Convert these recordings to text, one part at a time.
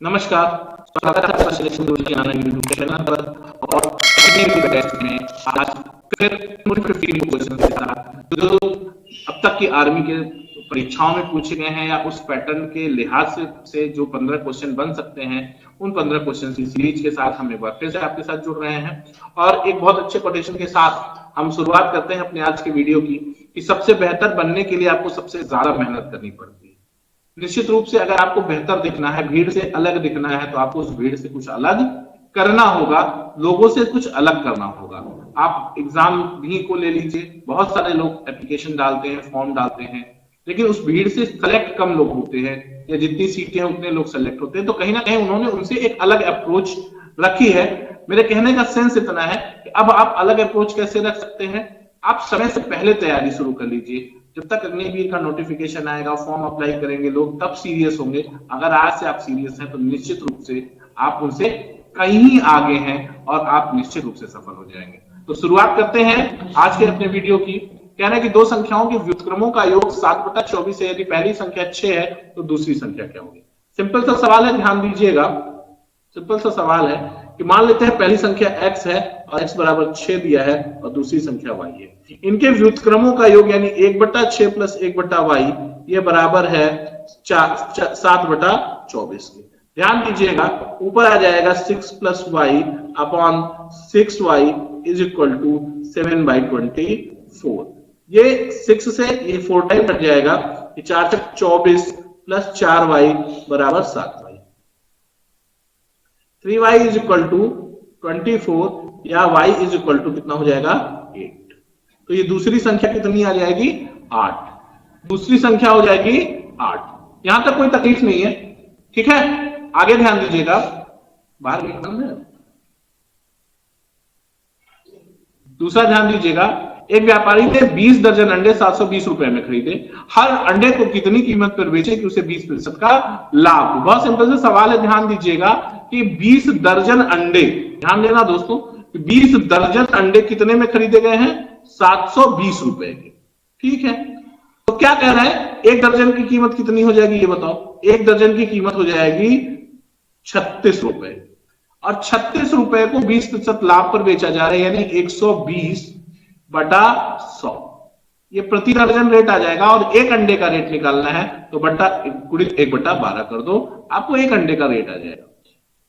नमस्कार, स्वागत है आपका सिलेक्शन रूल के ऑनलाइन यूट्यूब चैनल पर। और अपने भी टेस्ट में आज फिर 15 क्वेश्चन के साथ जो अब तक की आर्मी के परीक्षाओं में पूछे गए हैं या उस पैटर्न के लिहाज से जो 15 क्वेश्चन बन सकते हैं, उन 15 क्वेश्चन की सीरीज के साथ हम एक बार फिर से आपके साथ जुड़ रहे हैं और एक बहुत अच्छे कोटेशन के साथ हम शुरुआत करते हैं अपने आज के वीडियो की कि सबसे बेहतर बनने के लिए आपको सबसे ज्यादा मेहनत करनी पड़ती है। निश्चित रूप से अगर आपको बेहतर दिखना है, भीड़ से अलग दिखना है, तो आपको उस भीड़ से कुछ अलग करना होगा, लोगों से कुछ अलग करना होगा। आप एग्जाम भी को ले लीजिए, बहुत सारे लोग एप्लीकेशन डालते हैं, फॉर्म डालते हैं, लेकिन उस भीड़ से सेलेक्ट कम लोग होते हैं या जितनी सीटें हैं उतने लोग सेलेक्ट होते हैं। तो कहीं ना कहीं उन्होंने उनसे एक अलग अप्रोच रखी है। मेरे कहने का सेंस इतना है कि अब आप अलग अप्रोच कैसे रख सकते हैं, आप समय से पहले तैयारी शुरू कर लीजिए। जब तक अग्निवीर का नोटिफिकेशन आएगा, फॉर्म अप्लाई करेंगे लोग, तब सीरियस होंगे। अगर आज से आप सीरियस हैं तो निश्चित रूप से आप उनसे कहीं आगे हैं और आप निश्चित रूप से सफल हो जाएंगे। तो शुरुआत करते हैं आज के अपने वीडियो की। कहना है कि दो संख्याओं के व्युत्क्रमों का योग 7/24 है। यदि पहली संख्या 6 है तो दूसरी संख्या क्या होगी? सिंपल सा सवाल है, ध्यान दीजिएगा। सिंपल सा सवाल है कि मान लेते हैं पहली संख्या x है और x बराबर 6 दिया है और दूसरी संख्या y है। इनके व्युत्क्रमों का योग यानी 1/6 प्लस 1/y ये बराबर है 7/24 के। ध्यान दीजिएगा, ऊपर आ जाएगा 6 plus y upon 6y is equal to 7/24। ये 6 से ये 4 टाइम कट जाएगा, ये 4 तक 24 प्लस 4y बराबर 7y। 3y is equal to 24 या y इज इक्वल टू कितना हो जाएगा 8। तो ये दूसरी संख्या कितनी आ जाएगी 8। दूसरी संख्या हो जाएगी 8। यहां तक कोई तकलीफ नहीं है, ठीक है। आगे ध्यान दीजिएगा, बाहर निकलना है। दूसरा ध्यान दीजिएगा, एक व्यापारी ने 20 दर्जन अंडे 720 रुपए में खरीदे। हर अंडे को कितनी कीमत पर बेचे कि उसे 20% का लाभ हो? बहुत सिंपल से सवाल है, ध्यान दीजिएगा कि 20 दर्जन अंडे, ध्यान देना दोस्तों, 20 दर्जन अंडे कितने में खरीदे गए हैं? 720 रुपए के, ठीक है। तो क्या कह रहा है, एक दर्जन की कीमत कितनी हो जाएगी ये बताओ? एक दर्जन की कीमत हो जाएगी 36 रुपए और 36 रुपए को 20% लाभ पर बेचा जा रहा है, यानी 120/100। ये प्रति दर्जन रेट आ जाएगा और एक अंडे का रेट निकालना है तो बट्टा गुणित 1/12 कर दो, आपको एक अंडे का रेट आ जाएगा,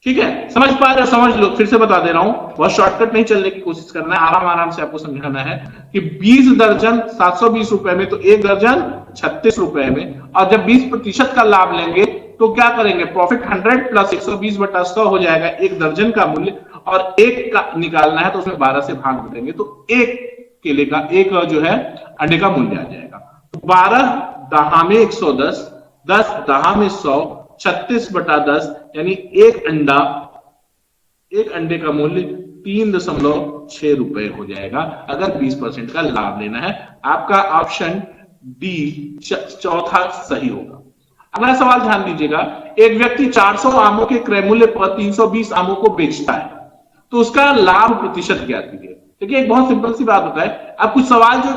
ठीक है। समझ पा रहे हो? समझ लो, फिर से बता दे रहा हूं, बहुत शॉर्टकट नहीं चलने की कोशिश करना है, आराम आराम से आपको समझाना है कि 20 दर्जन 720 रुपए में तो एक दर्जन 36 रुपए में, और जब 20% का लाभ लेंगे तो क्या करेंगे, प्रॉफिट 100 प्लस 120/100 हो जाएगा एक दर्जन का मूल्य, और एक का निकालना है तो उसमें 12 से भाग देंगे तो एक केले का, एक जो है अंडे का मूल्य आ जाएगा। 12 दहा में 110, 10 दहा में 100, 36/10 यानी एक अंडे का मूल्य 3.6 रुपए हो जाएगा अगर 20% का लाभ लेना है। आपका ऑप्शन डी चौथा सही होगा। अगला सवाल ध्यान दीजिएगा, एक व्यक्ति 400 आमों के क्रय मूल्य पर 320 आमों को बेचता है तो उसका लाभ प्रतिशत ज्ञात कीजिए। देखिए, एक बहुत सिंपल सी बात होता है, अब कुछ सवाल जो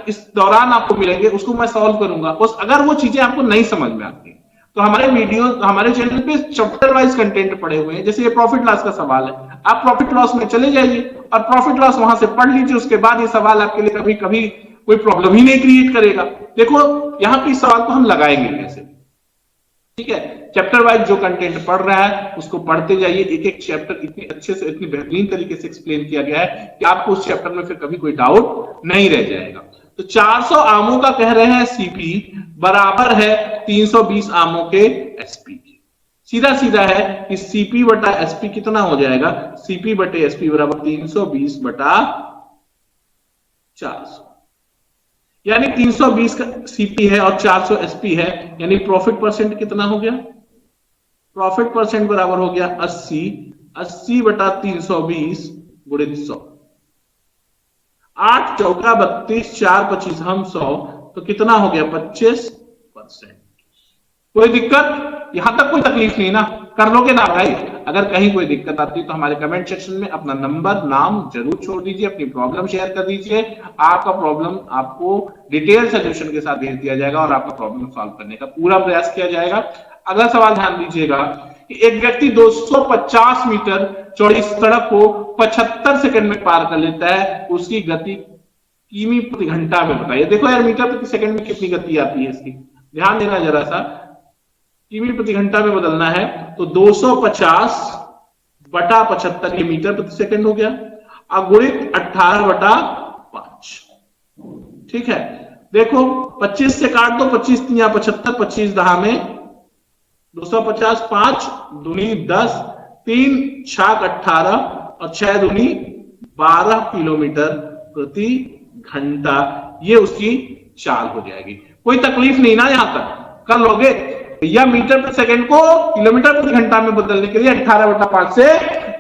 इस दौरान आपको मिलेंगे उसको मैं सॉल्व करूंगा, बस अगर वो चीजें आपको नहीं समझ में आती तो हमारे वीडियो, हमारे चैनल पे चैप्टर वाइज कंटेंट पड़े हुए हैं। जैसे ये प्रॉफिट लॉस का सवाल है, आप प्रॉफिट लॉस में चले जाइए और प्रॉफिट लॉस वहां से पढ़ लीजिए, उसके बाद ये सवाल आपके लिए कभी कभी कोई प्रॉब्लम ही नहीं क्रिएट करेगा। देखो यहाँ पे इस सवाल को हम लगाएंगे कैसे, ठीक है। चैप्टर वाइज जो कंटेंट पढ़ रहा है उसको पढ़ते जाइए, एक एक चैप्टर इतने अच्छे से, इतनी बेहतरीन तरीके से एक्सप्लेन किया गया है कि आपको उस चैप्टर में फिर कभी कोई डाउट नहीं रह जाएगा। तो 400 आमों का कह रहे हैं सीपी बराबर है 320 आमों के एसपी की। सीधा सीधा है कि सीपी बटा एसपी कितना हो जाएगा, सीपी बटे एसपी बराबर 320/400, यानी 320 का सीपी है और 400 एसपी है, यानी प्रॉफिट परसेंट कितना हो गया, प्रॉफिट परसेंट बराबर हो गया 80, 80/320 गुणित 100। 8 चौका 32, 4 25 हम 100, तो कितना हो गया 25%। कोई दिक्कत? यहां तक कोई तकलीफ नहीं ना, कर लोगे ना भाई? अगर कहीं कोई दिक्कत आती है तो हमारे कमेंट सेक्शन में अपना नंबर, नाम जरूर छोड़ दीजिए, अपनी प्रॉब्लम शेयर कर दीजिए। आपका प्रॉब्लम आपको डिटेल सोल्यूशन के साथ भेज दिया जाएगा और आपका प्रॉब्लम सॉल्व करने का पूरा प्रयास किया जाएगा। अगला सवाल ध्यान दीजिएगा, कि एक व्यक्ति 250 मीटर चौड़ी सड़क को 75 सेकंड में पार कर लेता है, उसकी गति किमी प्रति घंटा में बताइए। देखो यार मीटर प्रति सेकंड में कितनी गति आती है इसकी, ध्यान देना जरा सा। किमी प्रति घंटा में बदलना है तो 250 बटा 75 ये मीटर प्रति सेकंड हो गया, अगुणित 18 बटा 5। ठीक है, देखो 25 से काट दो, 25 तिया 75, 25 दहा में 250, 5 दूनी 10, 3 छाक 18 और 6 दूनी 12 किलोमीटर प्रति घंटा, ये उसकी चाल हो जाएगी। कोई तकलीफ नहीं ना, यहां तक कर लोगे या मीटर प्रति सेकंड को किलोमीटर प्रति घंटा में बदलने के लिए 18 बटा 5 से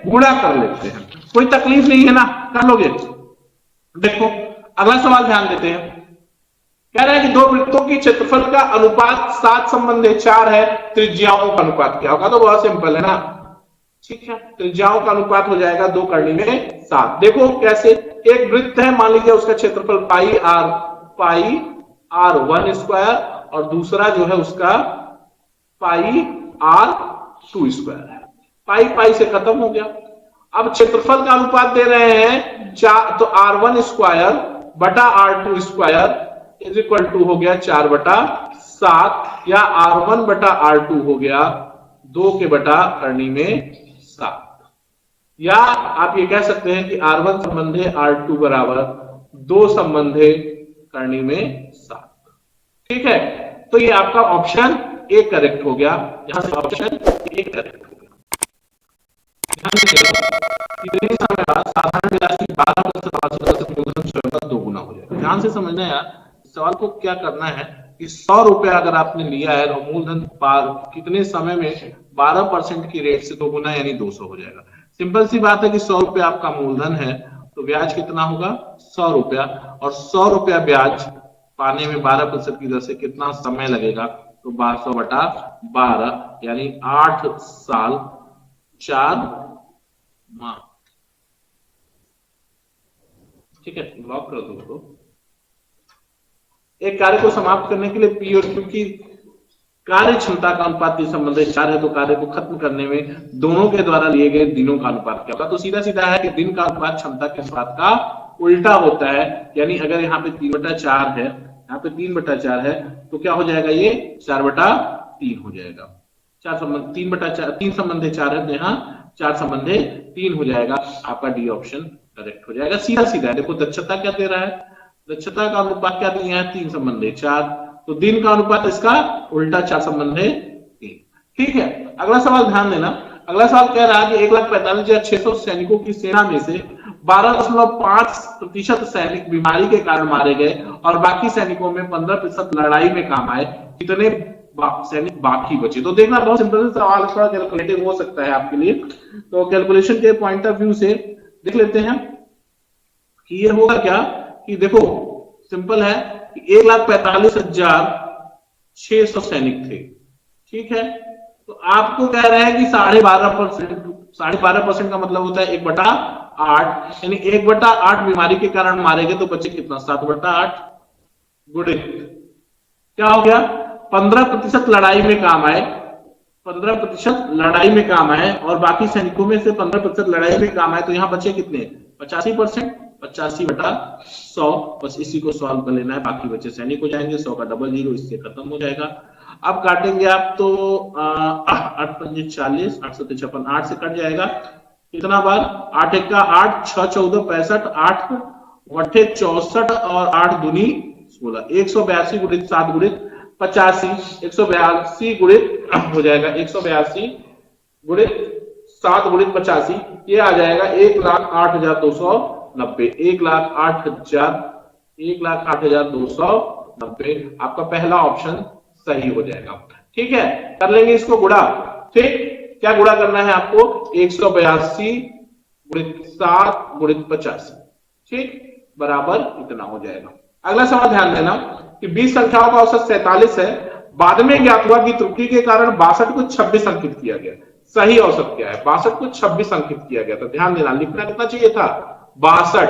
गुणा कर लेते हैं, कोई तकलीफ नहीं है ना, कर लोगे। देखो अगला सवाल ध्यान देते हैं, कह रहा है कि दो वृत्तों की क्षेत्रफल का अनुपात 7 संबंधे 4 है, त्रिज्याओं का अनुपात क्या होगा? तो बहुत सिंपल है ना, ठीक है, त्रिज्याओं का अनुपात हो जाएगा 2 करनी में 7। देखो कैसे, एक वृत्त है, मान लीजिए उसका क्षेत्रफल पाई आर 1 स्क्वायर और दूसरा जो है उसका पाई आर 2 स्क्वायर है। पाई से खत्म हो गया। अब क्षेत्रफल का अनुपात दे रहे हैं 4, तो R1 स्क्वायर बटा R2 square is equal to हो गया 4 बटा 7, या R1 बटा R2 हो गया 2 के बटा करनी में 7, या आप ये कह सकते हैं कि R1 संबंधे R2 बराबर 2 संबंधे करनी में 7। ठीक है, तो ये आपका ऑप्शन ए करेक्ट हो गया, यहां से ऑप्शन ए करेक्ट हो गया। कितने समय बाद साधारण राशि 12 दोगुना हो जाएगा। ध्यान से समझना यार, सवाल को क्या करना है कि 100 रुपया अगर आपने लिया है तो मूलधन कितने समय में 12% की रेट से दोगुना यानी 200 हो जाएगा। सिंपल सी बात है कि 100 रुपया आपका मूलधन है तो ब्याज कितना होगा 100 रुपया, और 100 रुपया ब्याज पाने में 12% की दर से कितना समय लगेगा, तो 1200 बटा 12 यानी 8 साल 4 माह। ठीक है, लॉक कर दो उसको। एक कार्य को समाप्त करने के लिए पी और क्यू की कार्य क्षमता का अनुपात के संबंध 4 है, तो कार्य को खत्म करने में दोनों के द्वारा लिए गए दिनों का अनुपात क्या होगा? तो सीधा सीधा है कि दिन का अनुपात क्षमता के अनुपात का उल्टा होता है, यानी अगर यहाँ पे 3/4 है, यहाँ पे 3/4 है, तो क्या हो जाएगा ये 4/3 हो जाएगा। 4 संबंध 3/4, 3 संबंधे 4 है तो यहाँ 4 संबंधे 3 हो जाएगा। आपका डी ऑप्शन करेक्ट हो जाएगा। सीधा सीधा देखो दक्षता क्या दे रहा है, दक्षता का अनुपात क्या दिया है 3 संबंधे 4, तो दिन का अनुपात इसका उल्टा 4 संबंधे 3। ठीक है, अगला सवाल ध्यान देना। अगला सवाल कह रहा है कि 1,45,600 सैनिकों की सेना में से 12.5% सैनिक बीमारी के कारण मारे गए और बाकी सैनिकों में 15% लड़ाई में काम आए, कितने सैनिक बाकी बचे? तो देखना बहुत सिंपल सवाल, थोड़ा कैलकुलेटिव हो सकता है आपके लिए, तो कैलकुलेशन के पॉइंट ऑफ व्यू से देख लेते हैं कि ये होगा क्या, कि देखो सिंपल है कि 1,45,600 सैनिक थे। ठीक है, तो आपको कह रहे हैं कि 12.5% का मतलब होता है 1/8, यानी 1/8 बीमारी के कारण मारे गए, तो बचे कितना 7/8 गुणित क्या हो गया 15% लड़ाई में काम आए, 15% लड़ाई में काम आए और बाकी सैनिकों में से 15% लड़ाई में काम आए, तो यहाँ बचे कितने 85%, 85/100। बस इसी को सॉल्व कर लेना है, बाकी बचे सैनिक हो जाएंगे, 100 का डबल 0 इससे खत्म हो जाएगा। अब काटेंगे आप तो 8×5=40, 8×7=56, 8 से कट जाएगा कितना बार 8 1 का 8, 6 14 65, 8 8 64 और 8 दूनी 16, 182 गुणित 7 गुणित 85, 182 गुणित हो जाएगा 182 गुणित 7 गुणित 85, ये आ जाएगा 1,08,290, 1,08,290। आपका पहला ऑप्शन सही हो जाएगा। ठीक है, कर लेंगे इसको गुणा। ठीक, क्या गुणा करना है आपको 182 गुणित 7 गुणित 85, ठीक बराबर इतना हो जाएगा। अगला सवाल ध्यान देना कि 20 संख्याओं का औसत 47 है, बाद में ज्ञात हुआ कि त्रुटि के कारण 62 को 26 अंकित किया गया। सही औसत क्या है? 62 को 26 अंकित किया गया था। ध्यान देना, लिखना कितना चाहिए था 62,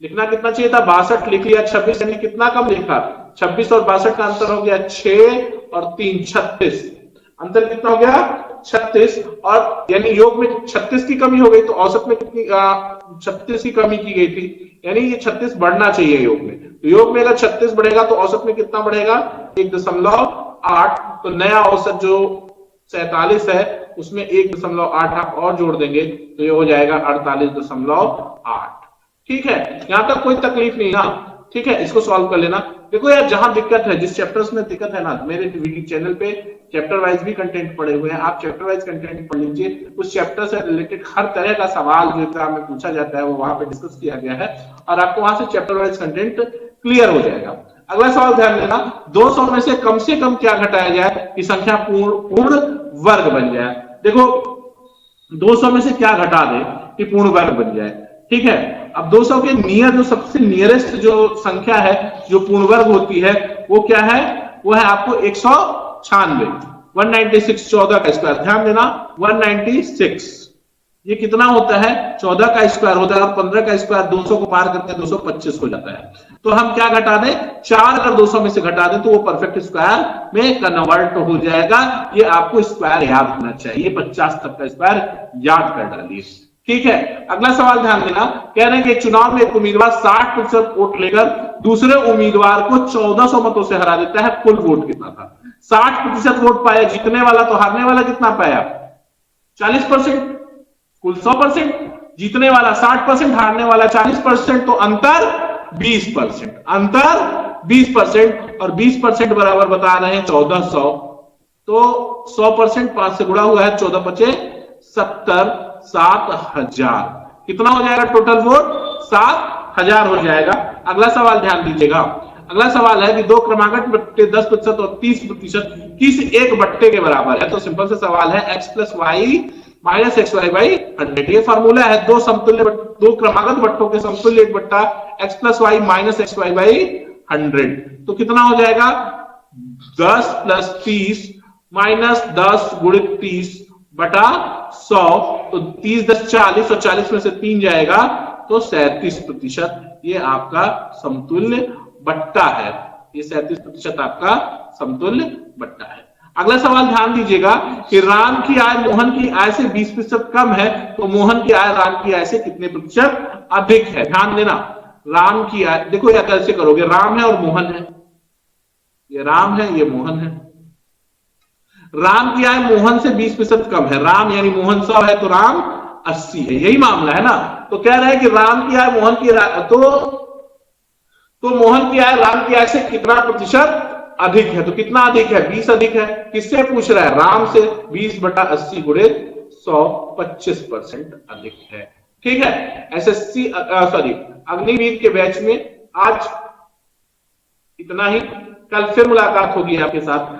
लिखना कितना चाहिए था 62 लिख लिया, 26 यानी कितना कम लिखा 26 और 62 का अंतर हो गया 6 और 3 36, अंतर कितना हो गया 36 और यानी योग में 36 की कमी हो गई तो औसत में कितनी 36 की कमी की गई थी, यानी ये 36 बढ़ना चाहिए योग में। तो योग में अगर 36 बढ़ेगा तो औसत में कितना बढ़ेगा 1.8। तो नया औसत जो 47 है उसमें 1.8 आप और जोड़ देंगे तो ये हो जाएगा 48.8। ठीक है, यहां तक कोई तकलीफ नहीं ना। ठीक है, इसको सॉल्व कर लेना। देखो यार जहां दिक्कत है, जिस चैप्टर्स में दिक्कत है ना, मेरे वीडियो चैनल पे चैप्टर वाइज भी कंटेंट पड़े हुए हैं, आप चैप्टर वाइज कंटेंट पढ़ लीजिए। उस चैप्टर से रिलेटेड हर तरह का सवाल जो एग्जाम में पूछा जाता है वो वहां पे डिस्कस किया गया है और आपको वहां से चैप्टर वाइज कंटेंट क्लियर हो जाएगा। अगला सवाल ध्यान देना, 200 में से कम क्या घटाया जाए कि संख्या पूर्ण वर्ग बन जाए। देखो 200 में से क्या घटा दे कि पूर्ण वर्ग बन जाए। ठीक है, अब 200 के नियर जो सबसे नियरेस्ट जो संख्या है जो पूर्ण वर्ग होती है वो क्या है, वो है आपको 196, 196 14 का स्क्वायर। ध्यान देना 196 ये कितना होता है 14 का स्क्वायर होता है और 15 का स्क्वायर 200 को पार करके 225 हो जाता है। तो हम क्या घटा दें, 4 अगर 200 में से घटा दें तो वो परफेक्ट स्क्वायर में कन्वर्ट हो जाएगा। ये आपको स्क्वायर याद होना चाहिए, 50 तक का स्क्वायर याद कर डालिए। ठीक है, अगला सवाल ध्यान देना, कह रहे हैं कि चुनाव में एक उम्मीदवार 60% वोट लेकर दूसरे उम्मीदवार को 1400 मतों से हरा देता है, कुल वोट कितना था। 60% वोट पाया जीतने वाला, तो हारने वाला कितना पाया 40%, कुल 100%, जीतने वाला 60%, हारने वाला 40%, तो अंतर 20%, अंतर 20% और 20% बराबर बता रहे हैं 1400। तो 100% 5 से गुणा हुआ है, 14 बचे 70, 7000 कितना हो जाएगा टोटल वोट 7000 हो जाएगा। अगला सवाल ध्यान दीजिएगा, अगला सवाल है कि दो क्रमागत बट्टे 10% और 30% किस एक बट्टे के बराबर है। तो सिंपल सा सवाल है x plus y minus x y by 100। ये फॉर्मूला है दो क्रमागत बट्टों के समतुल्य एक बट्टा x plus y minus x y by 100। तो कितना हो जाएगा 10 प्लस 30 माइनस 10 गुणित 30 बटा 100। तो 30 10 40 और 40 में से 3 जाएगा तो 37%। ये आपका समतुल्य बट्टा है, ये 37% आपका समतुल्य बट्टा है। अगला सवाल ध्यान दीजिएगा कि राम की आय मोहन की आय से 20% कम है, तो मोहन की आय राम की आय से कितने प्रतिशत अधिक है। ध्यान देना, राम की आय, देखो या कैसे करोगे, राम है और मोहन है, ये राम है ये मोहन है। राम की आय मोहन से 20% कम है, राम यानी मोहन 100 है तो राम 80 है, यही मामला है ना। तो कह रहे हैं कि राम की आय मोहन की तो मोहन की आय राम की आय से कितना प्रतिशत अधिक है। तो कितना अधिक है 20 अधिक है। किससे पूछ रहा है, राम से। 20 बटा 80 गुणित 100 25% अधिक है। ठीक है, एसएससी सॉरी अग्निवीर के बैच में आज इतना ही। कल फिर मुलाकात होगी आपके साथ,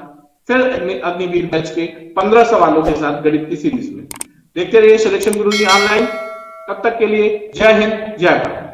फिर अग्निवीर बैच के 15 सवालों के साथ गणित की सीरीज में। देखते रहिए सिलेक्शन गुरुजी ऑनलाइन। तब तक के लिए जय हिंद जय भारत।